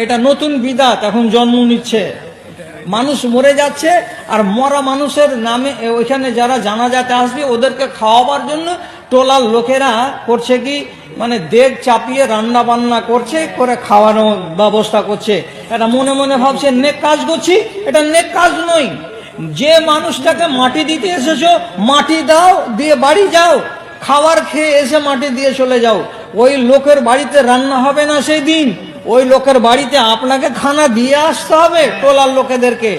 এটা নতুন বিদাত এখন জন্ম নিচ্ছে। মানুষ মরে যাচ্ছে আর মরা মানুষের নামে ওইখানে যারা জানাজাতে আসবে ওদেরকে খাওয়াবার জন্য টোলার লোকেরা করছে কি, মানে দেগ চাপিয়ে রান্না বান্না করছে, করে খাওয়ানোর ব্যবস্থা করছে। এটা মনে মনে ভাবছে নেক কাজ করছি, এটা নেক কাজ নয়। যে মানুষটাকে মাটি দিতে এসেছো, মাটি দাও, দিয়ে বাড়ি যাও, খাবার খেয়ে এসে মাটি দিয়ে চলে যাও। ওই লোকের বাড়িতে রান্না হবে না সেই দিন, ওই লোকের বাড়িতে আপনাকে খানা দিয়ে আসতে হবে টোলার লোকেদেরকে।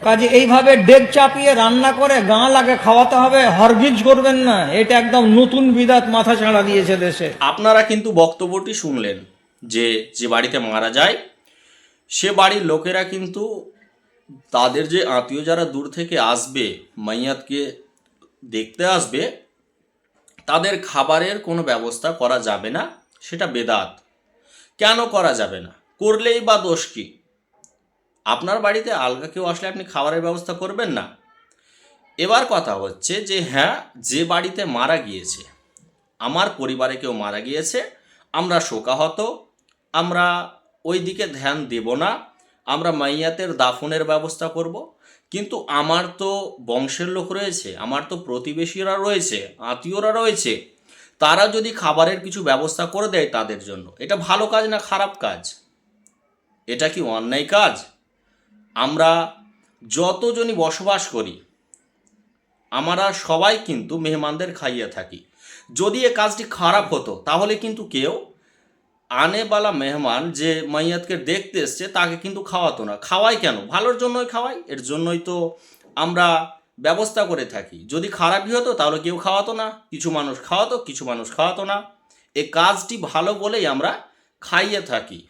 কাজে এইভাবে ডেক চাপিয়ে রান্না করে গাঁ লাগে খাওয়াতে হবে, হরগিজ করবেন না। এটা একদম নতুন বিদাত মাথা ছাড়া দিয়েছে দেশে। আপনারা কিন্তু বক্তব্যটি শুনলেন যে যে বাড়িতে মারা যায় সে বাড়ির লোকেরা কিন্তু তাদের যে আত্মীয় যারা দূর থেকে আসবে মাইয়াতকে দেখতে আসবে, তাদের খাবারের কোনো ব্যবস্থা করা যাবে না। সেটা বেদাত। কেন করা যাবে না? করলেই বা দোষ কি? আপনার বাড়িতে আলগা কেউ আসলে আপনি খাবারের ব্যবস্থা করবেন না? এবার কথা হচ্ছে যে হ্যাঁ, যে বাড়িতে মারা গিয়েছে, আমার পরিবারে কেউ মারা গিয়েছে, আমরা শোকাহত, আমরা ওই দিকে ধ্যান দেব না, আমরা মাইয়াতের দাফনের ব্যবস্থা করব। কিন্তু আমার তো বংশের লোক রয়েছে, আমার তো প্রতিবেশীরা রয়েছে, আত্মীয়রা রয়েছে, তারা যদি খাবারের কিছু ব্যবস্থা করে দেয় তাদের জন্য, এটা ভালো কাজ না খারাপ কাজ? এটা কি অন্যায় কাজ? আমরা যতজনই বসবাস করি আমরা সবাই কিন্তু মেহমানদের খাইয়ে থাকি। যদি এ কাজটি খারাপ হতো তাহলে কিন্তু কেউ আনেবালা মেহমান যে মাইয়াতকে দেখতে এসছে তাকে কিন্তু খাওয়াতো না। খাওয়াই কেন? ভালোর জন্যই খাওয়াই, এর জন্যই তো আমরা ব্যবস্থা করে থাকি। যদি খারাপই হতো তাহলে কেউ খাওয়াতো না, কিছু মানুষ খাওয়াতো, কিছু মানুষ খাওয়াতো না। এ কাজটি ভালো বলেই আমরা খাইয়ে থাকি।